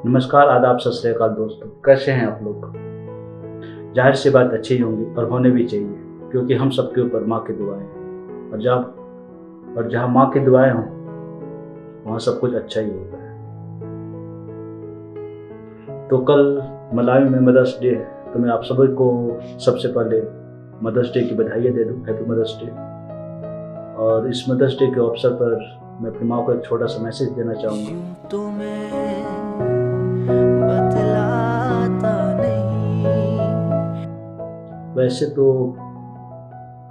नमस्कार, आदाब, सत श्री अकाल दोस्तों। कैसे हैं आप लोग? जाहिर सी बात अच्छी ही होंगी और होने भी चाहिए, क्योंकि हम सबके ऊपर माँ की दुआएं हैं और जहाँ माँ की दुआएं हों वहाँ सब कुछ अच्छा ही होता है। तो कल मलावी में मदर्स डे है, तो मैं आप सभी को सबसे पहले मदर्स डे की बधाइयाँ दे दूँ। Happy mother's day. और इस मदर्स डे के अवसर पर मैं अपनी माँ को एक छोटा सा मैसेज देना चाहूँगा। वैसे तो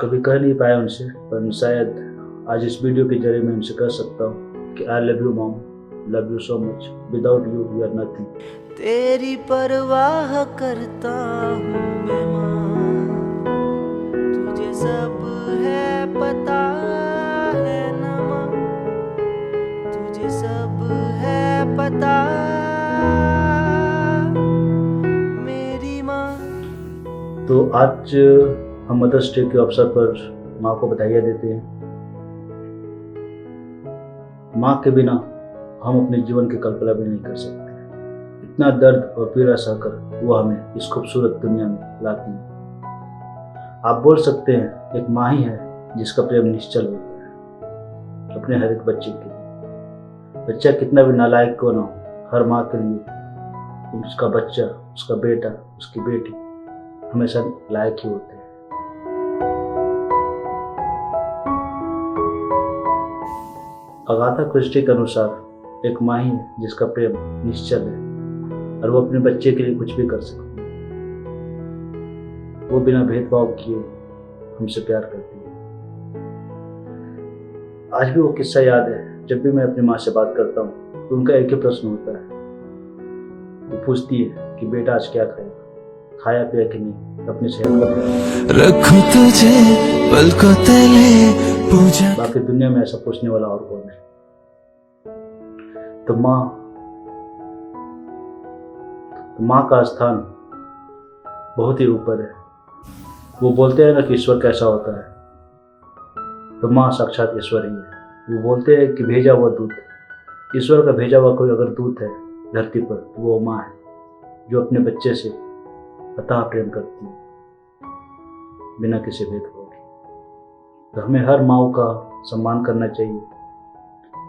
कभी कह नहीं पाया उनसे, पर शायद आज इस वीडियो के जरिए मैं उनसे कह सकता हूँ कि I love you mom, love you so much, without you we are nothing. तेरी परवाह करता हूँ मैं माँ, तुझे सब है पता है ना माँ, तुझे सब है पता मेरी माँ। तो आज हम मदर्स डे के अवसर पर माँ को बधाइयाँ देते हैं। माँ के बिना हम अपने जीवन की कल्पना भी नहीं कर सकते। इतना दर्द और पीड़ा सहकर वो हमें इस खूबसूरत दुनिया में लाती है। आप बोल सकते हैं एक माँ ही है जिसका प्रेम निश्चल होता है अपने हर एक बच्चे के लिए। बच्चा कितना भी नालायक क्यों ना हो, हर माँ के लिए उसका बच्चा, उसका बेटा, उसकी बेटी हमेशा लायक ही होते हैं। अगाथा क्रिस्टी के अनुसार एक माँ ही है जिसका प्रेम निश्चल है और वो अपने बच्चे के लिए कुछ भी कर सकती है। वो बिना भेदभाव किए हमसे प्यार करती है। आज भी वो किस्सा याद है। जब भी मैं अपनी माँ से बात करता हूँ तो उनका एक ही प्रश्न होता है। वो पूछती है कि बेटा आज क्या खाया पिया कि नहीं, अपनी सेहत का रखूं तुझे पलकों तले पूजा। बाकी दुनिया में ऐसा पूछने वाला और कौन है। तो माँ का स्थान बहुत ही ऊपर है। वो बोलते हैं ना कि ईश्वर कैसा होता है, तो माँ साक्षात ईश्वर ही है। वो बोलते हैं कि भेजा हुआ दूत, ईश्वर का भेजा हुआ कोई अगर दूत है धरती पर तो वो माँ है, जो अपने बच्चे से अथाह प्रेम करती है बिना किसी भेदभाव के। तो हमें हर माँ का सम्मान करना चाहिए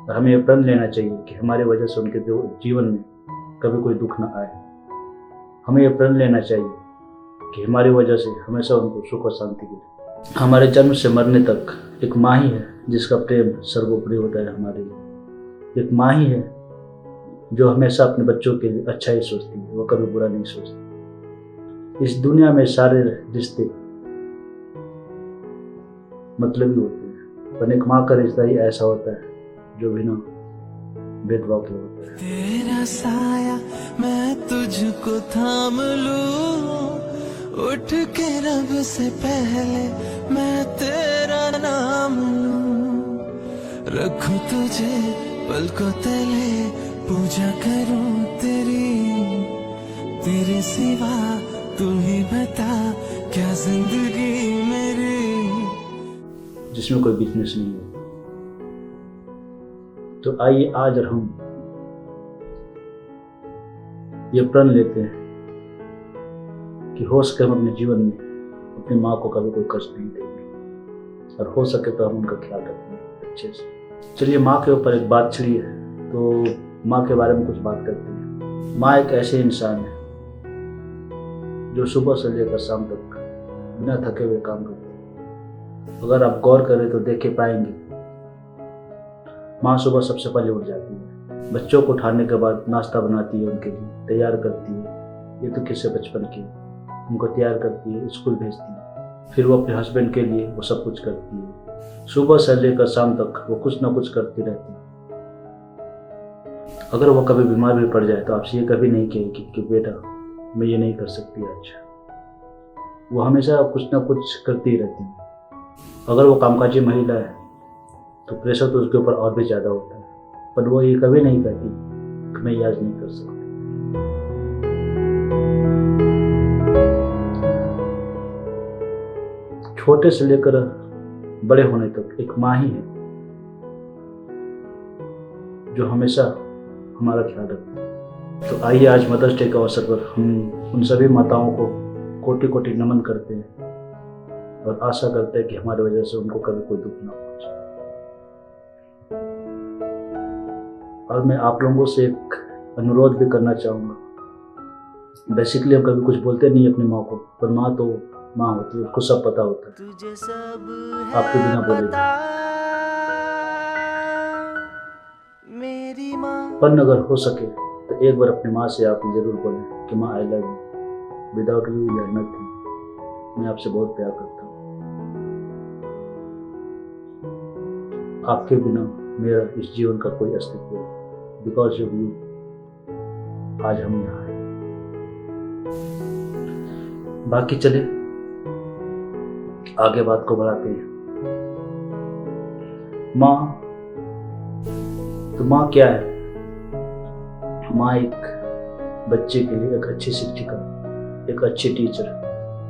और हमें यह प्रण लेना चाहिए कि हमारी वजह से उनके जीवन में कभी कोई दुख न आए। हमें यह प्रण लेना चाहिए कि हमारी वजह से हमेशा उनको सुख और शांति मिले। हमारे जन्म से मरने तक एक माँ ही है जिसका प्रेम सर्वोपरि होता है हमारे लिए। एक माँ ही है जो हमेशा अपने बच्चों के लिए अच्छा ही सोचती है, वो कभी बुरा नहीं सोचती। इस दुनिया में सारे रिश्ते मतलबी होते हैं, पर एक माँ का रिश्ता ही ऐसा होता है जो बिना भेदभाव के होता है। तेरा साया मैं तुझको थाम लूं, उठ के रब से पहले मैं तेरा नाम लूं। रखूं तुझे पलकों तले पूजा करूं तेरे सिवा तू ही बता क्या जिंदगी मेरी, जिसमें कोई बिजनेस नहीं है। तो आइए आज और हम ये प्रण लेते हैं कि हो सके हम अपने जीवन में अपनी माँ को कभी कोई कष्ट नहीं देंगे और हो सके तो हम उनका ख्याल रखेंगे अच्छे से। चलिए, माँ के ऊपर एक बात छिड़ी है तो माँ के बारे में कुछ बात करते हैं। माँ एक ऐसे इंसान है जो सुबह से लेकर शाम तक बिना थके हुए काम करती है। अगर आप गौर करें तो देख पाएंगे माँ सुबह सबसे पहले उठ जाती है, बच्चों को उठाने के बाद नाश्ता बनाती है, उनके लिए तैयार करती है। ये तो किस्से बचपन के, उनको तैयार करती है, स्कूल भेजती है, फिर वो अपने हस्बैंड के लिए वो सब कुछ करती है। सुबह से लेकर शाम तक वो कुछ ना कुछ करती रहती है। अगर वो कभी बीमार भी पड़ जाए तो आपसे ये कभी नहीं कहेगी कि बेटा मैं ये नहीं कर सकती आज। वो हमेशा कुछ ना कुछ करती रहती है। अगर वो कामकाजी महिला है तो प्रेशर तो उसके ऊपर और भी ज़्यादा होता है, पर वो ये कभी नहीं कहती कि मैं ये आज नहीं कर सकती। छोटे से लेकर बड़े होने तक एक माँ ही है जो हमेशा हमारा ख्याल रखती है। तो आइए आज मदर्स डे के अवसर पर हम उन सभी माताओं को कोटि कोटि नमन करते हैं और आशा करते हैं कि हमारी वजह से उनको कभी कोई दुख ना पहुंचे। और मैं आप लोगों से एक अनुरोध भी करना चाहूँगा। बेसिकली हम कभी कुछ बोलते नहीं अपनी माँ को, पर माँ तो माँ होती है, उसको सब पता होता है, तुझे सब आपके बिना है बोले। पता मेरी माँ। पर अगर हो सके तो एक बार अपनी माँ से आप जरूर बोलें कि माँ I love you, without you you are nothing. मैं आपसे बहुत प्यार करता हूँ, आपके बिना मेरा इस जीवन का कोई अस्तित्व नहीं। बिकॉज ऑफ यू आज हम यहाँ हैं। बाकी चले आगे बात को बढ़ाते हैं। माँ, तो माँ क्या है? माँ एक बच्चे के लिए एक अच्छी शिक्षिका, एक अच्छी टीचर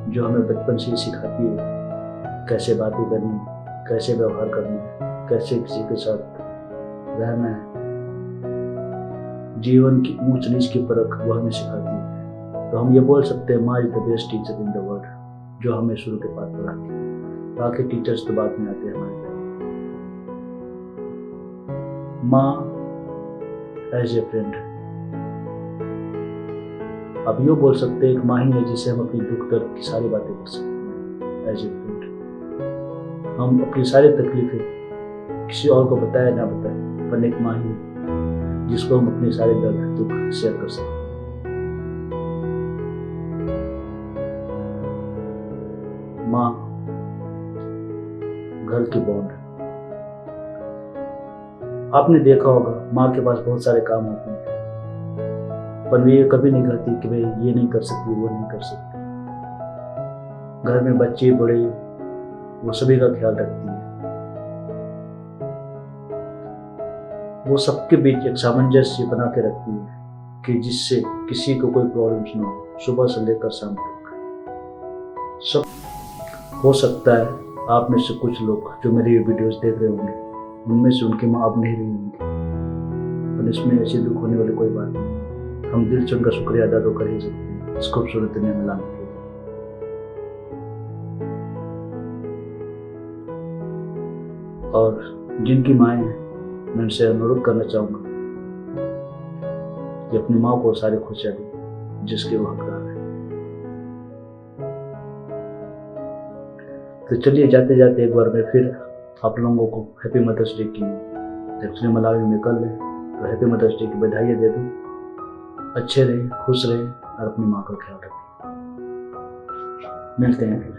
जो हमें बचपन से ही सिखाती है कैसे बातें करनी, कैसे व्यवहार करना, कैसे किसी के साथ रहना है। जीवन की ऊंच नीच की परख वो हमें सिखाती है। तो हम ये बोल सकते हैं माँ is the best teacher in the world, जो हमें शुरू के पाठ पढ़ाती है। बाकी टीचर्स तो बाद में आते हैं हमारे लाइफ। माँ एज ए फ्रेंड, आप यूँ बोल सकते हैं एक माँ ही है जिसे हम अपनी दुख दर्द की सारी बातें कर सकते हैं एज ए फ्रेंड। हम अपनी सारी तकलीफें किसी और को बताए ना बताए, पर एक माँ ही है जिसको हम अपने सारे दर्द दुख शेयर कर सकते हैं। माँ घर की बॉन्ड। आपने देखा होगा माँ के पास बहुत सारे काम होते हैं, पर वे ये कभी नहीं कहती कि भाई ये नहीं कर सकती, वो नहीं कर सकती। घर में बच्चे बड़े वो सभी का ख्याल रखती है। वो सबके बीच एक सामंजस्य बना के रखती है कि जिससे किसी को कोई प्रॉब्लम्स ना हो, सुबह से लेकर शाम तक। सब हो सकता है आप में से कुछ लोग जो मेरी वीडियोस देख रहे होंगे उनमें से उनकी माँ अब नहीं रही होंगी, पर इसमें ऐसी दुख होने वाली कोई बात नहीं। हम दिल से उनका शुक्रिया अदा तो कर ही सकते हैं इस खूबसूरत दुनिया में लाने के लिए। और जिनकी माएँ हैं मैं उनसे अनुरोध करना चाहूँगा कि अपनी माँ को सारी खुशियाँ दें जिसके वो हकदार है। तो चलिए जाते जाते एक बार मैं फिर आप लोगों को हैप्पी मदर्स डे की, एक्चुअली मलावी में कल है, तो हैप्पी मदर्स डे की बधाई दे दूँ। अच्छे रहें, खुश रहें और अपनी माँ का ख्याल रखें। मिलते हैं फिर।